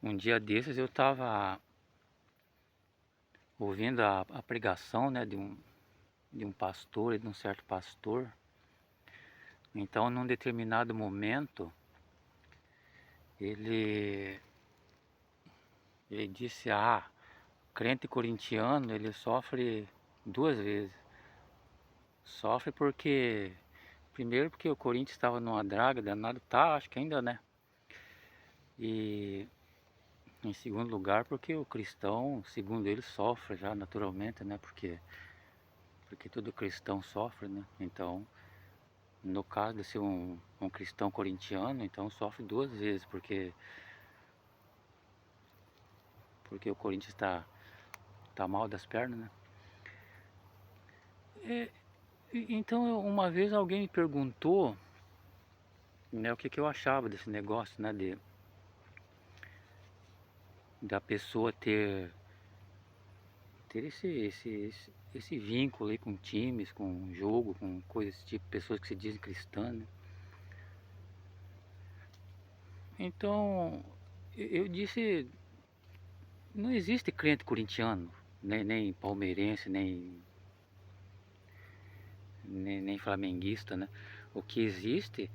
Um dia desses eu estava ouvindo a pregação, né, de um pastor, de um certo pastor. Então, num determinado momento, ele, ele disse: crente corintiano, ele sofre duas vezes. Sofre porque, primeiro porque o Corinthians estava numa draga danada, tá, acho que ainda, né? E em segundo lugar, porque o cristão, segundo ele, sofre já naturalmente, né? Porque todo cristão sofre, né? Então, no caso de ser um cristão corintiano, então sofre duas vezes, porque o Corinthians tá mal das pernas, né? É, então, uma vez alguém me perguntou, né, o que eu achava desse negócio, né, da pessoa ter esse vínculo aí com times, com jogo, com coisas tipo, pessoas que se dizem cristãs, né? Então, eu disse, não existe crente corintiano, nem palmeirense, nem flamenguista, né? O que existe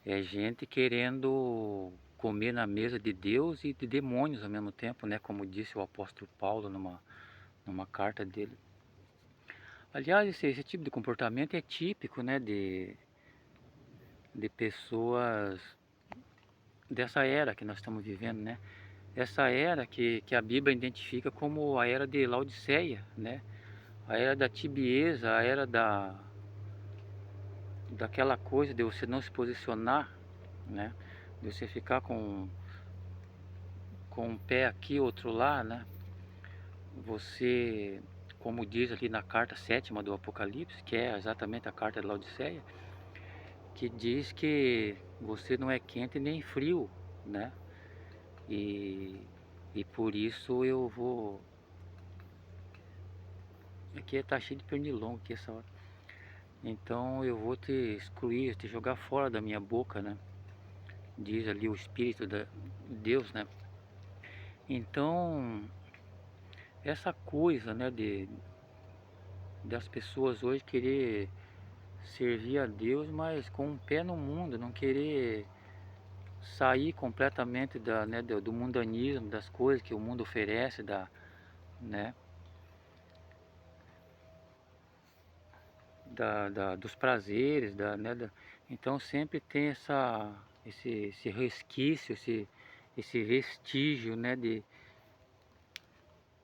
é gente querendo comer na mesa de Deus e de demônios ao mesmo tempo, né? Como disse o apóstolo Paulo numa carta dele. Aliás, esse tipo de comportamento é típico, né? De pessoas dessa era que nós estamos vivendo, né? Essa era que a Bíblia identifica como a era de Laodiceia, né? A era da tibieza, a era daquela coisa de você não se posicionar, né? De você ficar com um pé aqui, outro lá, né? Você, como diz ali na carta sétima do Apocalipse, que é exatamente a carta de Laodiceia, que diz que você não é quente nem frio, né? E, e por isso eu vou. Aqui tá cheio de pernilongo aqui essa hora. Então eu vou te excluir, te jogar fora da minha boca, né? Diz ali o Espírito de Deus, né? Então, essa coisa, né, das pessoas hoje querer servir a Deus, mas com um pé no mundo, não querer sair completamente né, do mundanismo, das coisas que o mundo oferece, né, dos prazeres, então sempre tem esse resquício, esse vestígio, né,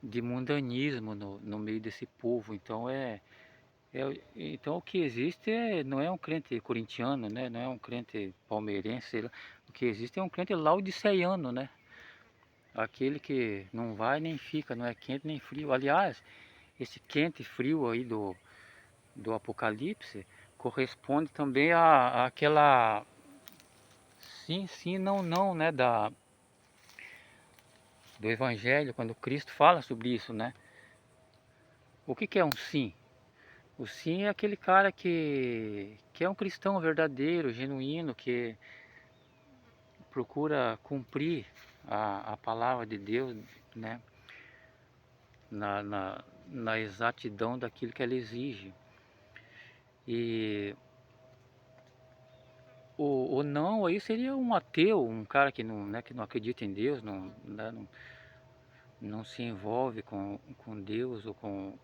de mundanismo no meio desse povo. Então então o que existe não é um crente corintiano, né? Não é um crente palmeirense, sei lá. O que existe é um crente laodiceiano, né? Aquele que não vai nem fica, não é quente nem frio. Aliás, esse quente e frio aí do Apocalipse corresponde também àquela sim, sim, não, não, né? Do Evangelho, quando Cristo fala sobre isso, né? O que é um sim? O sim é aquele cara que é um cristão verdadeiro, genuíno, que procura cumprir a palavra de Deus, né? Na, na, na exatidão daquilo que ela exige. E o não aí seria um ateu, um cara que não, né, que não acredita em Deus, não se envolve com Deus ou com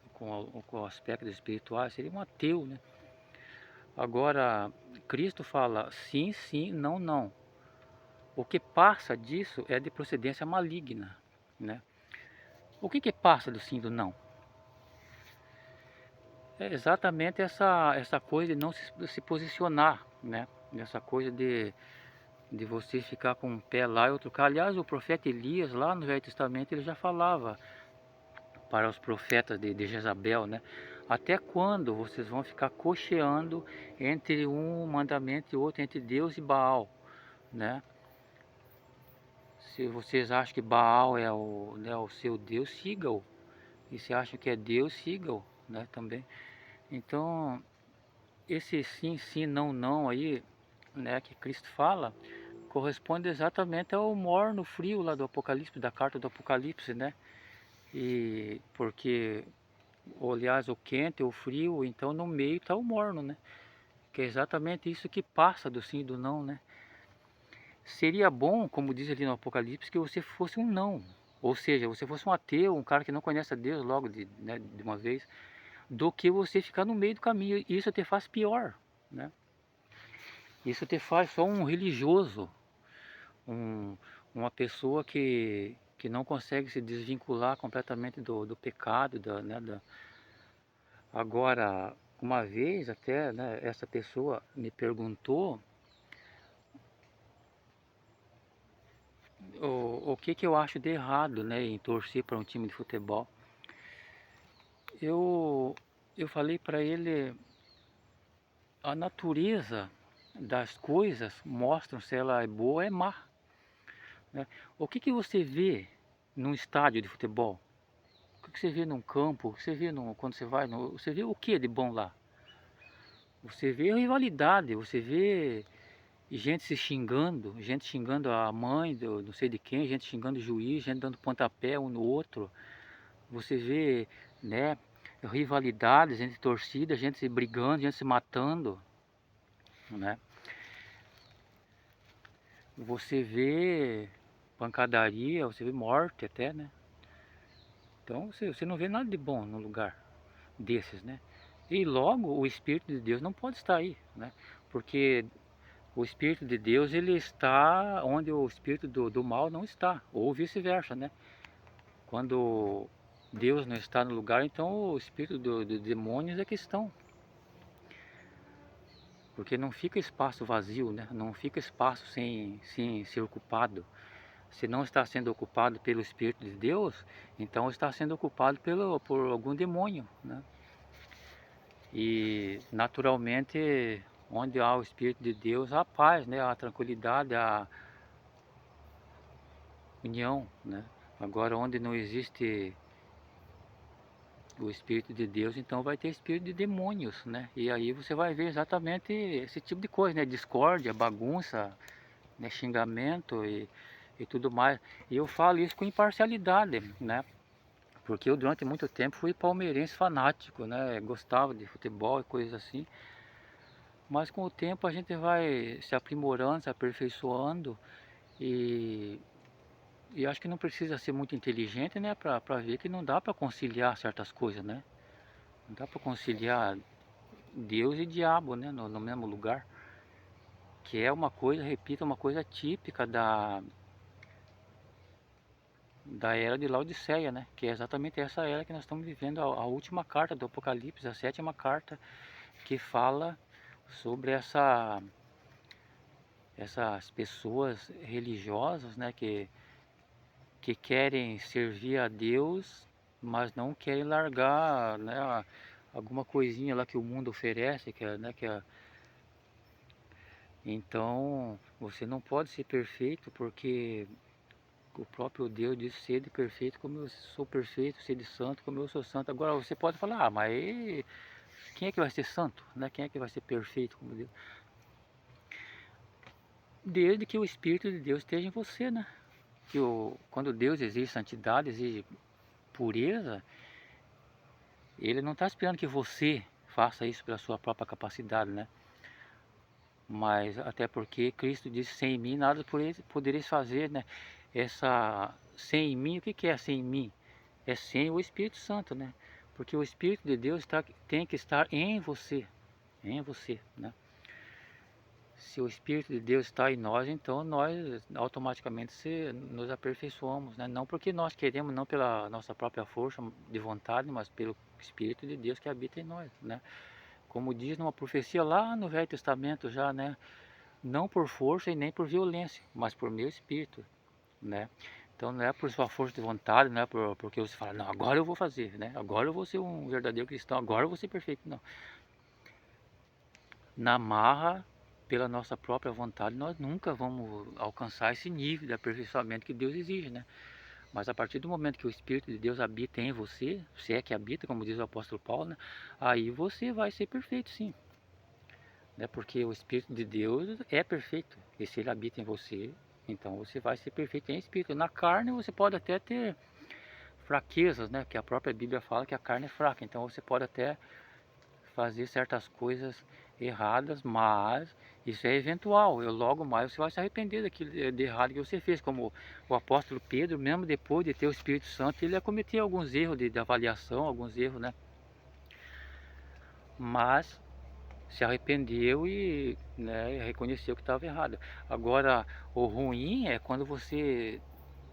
aspectos espirituais, seria um ateu, né? Agora, Cristo fala sim, sim, não, não. O que passa disso é de procedência maligna, né? O que passa do sim e do não? É exatamente essa coisa de não se posicionar, né? Essa coisa de você ficar com um pé lá e outro cá. Aliás, o profeta Elias, lá no Velho Testamento, ele já falava para os profetas de Jezabel, né? Até quando vocês vão ficar cocheando entre um mandamento e outro, entre Deus e Baal, né? Se vocês acham que Baal é né, o seu Deus, siga-o. E se acham que é Deus, siga-o, né, também. Então, esse sim, sim, não, não aí, né, que Cristo fala, corresponde exatamente ao morno frio lá do Apocalipse, da carta do Apocalipse, né? E porque, aliás, o quente, o frio, então no meio está o morno, né? Que é exatamente isso que passa do sim e do não, né? Seria bom, como diz ali no Apocalipse, que você fosse um não. Ou seja, você fosse um ateu, um cara que não conhece a Deus logo né, de uma vez, do que você ficar no meio do caminho. E isso te faz pior, né? Isso te faz só um religioso, um, uma pessoa que não consegue se desvincular completamente do pecado, né, Agora, uma vez até, né, essa pessoa me perguntou o que que eu acho de errado, né, em torcer para um time de futebol. Eu, eu falei para ele, a natureza das coisas mostram se ela é boa ou é má, né? O que que você vê num estádio de futebol? O que você vê num campo? O que você vê quando você vai você vê o que de bom lá? Você vê rivalidade, você vê gente se xingando, gente xingando a mãe do não sei de quem, gente xingando o juiz, gente dando pontapé um no outro. Você vê, né, rivalidades entre torcidas, gente se brigando, gente se matando, né? Você vê pancadaria, você vê morte até, né? Então você não vê nada de bom no lugar desses, né? E logo o Espírito de Deus não pode estar aí, né? Porque o Espírito de Deus ele está onde o Espírito do mal não está, ou vice-versa, né? Quando Deus não está no lugar, então o Espírito dos demônios é que estão. Porque não fica espaço vazio, né? Não fica espaço sem ser ocupado. Se não está sendo ocupado pelo Espírito de Deus, então está sendo ocupado por algum demônio, né? E naturalmente, onde há o Espírito de Deus, há a paz, né? Há a tranquilidade, a união, né? Agora, onde não existe o Espírito de Deus, então vai ter espírito de demônios, né? E aí você vai ver exatamente esse tipo de coisa, né? Discórdia, bagunça, né? Xingamento e tudo mais. E eu falo isso com imparcialidade, né? Porque eu durante muito tempo fui palmeirense fanático, né? Gostava de futebol e coisas assim. Mas com o tempo a gente vai se aprimorando, se aperfeiçoando e, e acho que não precisa ser muito inteligente, né? Pra ver que não dá para conciliar certas coisas, né? Não dá para conciliar Deus e diabo, né? No mesmo lugar. Que é uma coisa, repito, uma coisa típica da era de Laodiceia, né? Que é exatamente essa era que nós estamos vivendo, a última carta do Apocalipse, a sétima carta, que fala sobre essas pessoas religiosas, né? Que querem servir a Deus, mas não querem largar, né? Alguma coisinha lá que o mundo oferece, né? Então, você não pode ser perfeito porque o próprio Deus diz: sede perfeito como eu sou perfeito, sede santo como eu sou santo. Agora você pode falar: ah, mas quem é que vai ser santo, né? Quem é que vai ser perfeito como Deus? Desde que o Espírito de Deus esteja em você, né? Quando Deus exige santidade, exige pureza, Ele não está esperando que você faça isso pela sua própria capacidade, né? Mas até porque Cristo disse: sem mim nada podereis fazer, né? Sem mim, o que que é sem mim? É sem o Espírito Santo, né? Porque o Espírito de Deus tem que estar em você, né? Se o Espírito de Deus está em nós, então nós automaticamente nos aperfeiçoamos, né? Não porque nós queremos, não pela nossa própria força de vontade, mas pelo Espírito de Deus que habita em nós, né? Como diz numa profecia lá no Velho Testamento já, né? Não por força e nem por violência, mas por meu Espírito, né? Então não é por sua força de vontade, não é porque você fala: não, agora eu vou fazer, né? Agora eu vou ser um verdadeiro cristão, agora eu vou ser perfeito. Não. Na marra, pela nossa própria vontade, nós nunca vamos alcançar esse nível de aperfeiçoamento que Deus exige, né? Mas a partir do momento que o Espírito de Deus habita em você, se é que habita, como diz o apóstolo Paulo, né? Aí você vai ser perfeito, sim. né? Porque o Espírito de Deus é perfeito, e se ele habita em você, então você vai ser perfeito em espírito. Na carne você pode até ter fraquezas, né? Que a própria Bíblia fala que a carne é fraca, então você pode até fazer certas coisas erradas, mas isso é eventual. Eu logo mais você vai se arrepender daquilo de errado que você fez, como o apóstolo Pedro, mesmo depois de ter o Espírito Santo, ele ia cometer alguns erros de avaliação, alguns erros, né? Mas se arrependeu e, né, reconheceu que estava errado. Agora, o ruim é quando você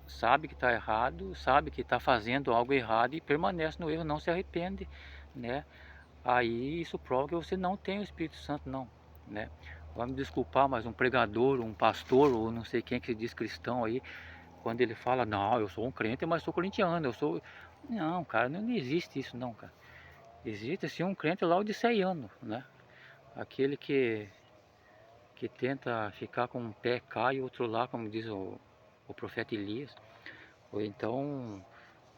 sabe que está errado, sabe que está fazendo algo errado e permanece no erro, não se arrepende, né? Aí isso prova que você não tem o Espírito Santo, não, né? Vai me desculpar, mas um pregador, um pastor, ou não sei quem que se diz cristão aí, quando ele fala, não, eu sou um crente, mas sou corintiano, eu sou... Não, cara, não existe isso não, cara. Existe sim um crente laodiceiano, né? Aquele que tenta ficar com um pé cá e outro lá, como diz o profeta Elias. Ou então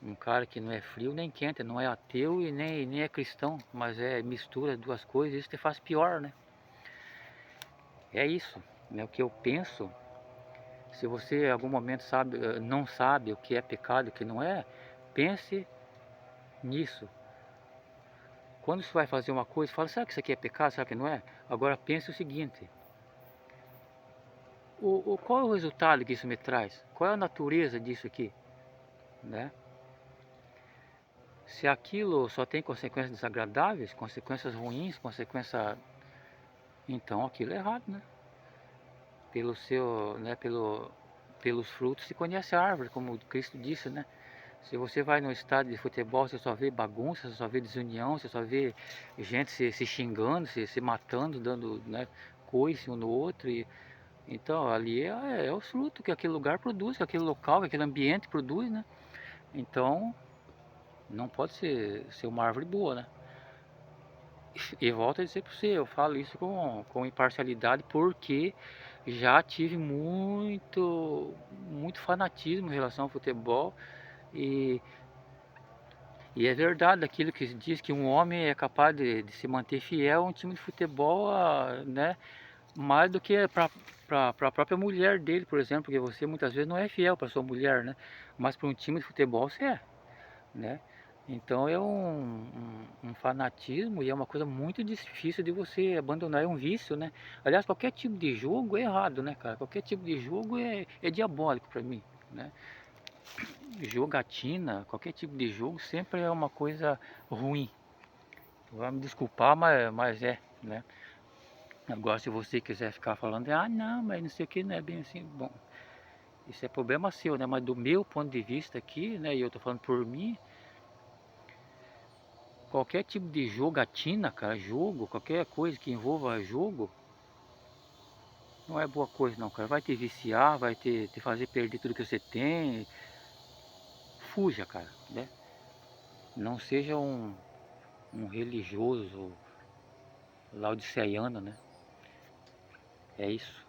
um cara que não é frio nem quente, não é ateu e nem é cristão, mas mistura as duas coisas, isso te faz pior, né? É isso, né? O que eu penso, se você em algum momento sabe, não sabe o que é pecado e o que não é, pense nisso. Quando você vai fazer uma coisa, fala, será que isso aqui é pecado, será que não é? Agora pense o seguinte, qual é o resultado que isso me traz? Qual é a natureza disso aqui, né? Se aquilo só tem consequências desagradáveis, consequências ruins, consequências... Então aquilo é errado, né? Pelo seu, né, pelos frutos se conhece a árvore, como Cristo disse, né? Se você vai no estádio de futebol, você só vê bagunça, você só vê desunião, você só vê gente se xingando, se matando, dando, né, coice um no outro. Então ali é o fruto que aquele lugar produz, que aquele local, que aquele ambiente produz, né? Então não pode ser uma árvore boa, né? E volto a dizer para você, eu falo isso com imparcialidade porque já tive muito fanatismo em relação ao futebol e, e é verdade aquilo que diz que um homem é capaz de se manter fiel a um time de futebol, né, mais do que para a própria mulher dele, por exemplo, porque você muitas vezes não é fiel para sua mulher, né, mas para um time de futebol você é, né? Então é um fanatismo e é uma coisa muito difícil de você abandonar, é um vício, né? Aliás, qualquer tipo de jogo é errado, né, cara? Qualquer tipo de jogo é diabólico para mim, né? Jogatina, qualquer tipo de jogo sempre é uma coisa ruim. Vai me desculpar, mas né? Agora se você quiser ficar falando, ah não, mas não sei o que, não é bem assim, bom, isso é problema seu, né? Mas do meu ponto de vista aqui, né? E eu tô falando por mim, qualquer tipo de jogatina, cara, jogo, qualquer coisa que envolva jogo, não é boa coisa não, cara. Vai te viciar, vai te fazer perder tudo que você tem. Fuja, cara, né? Não seja um religioso laodiceano, né? É isso.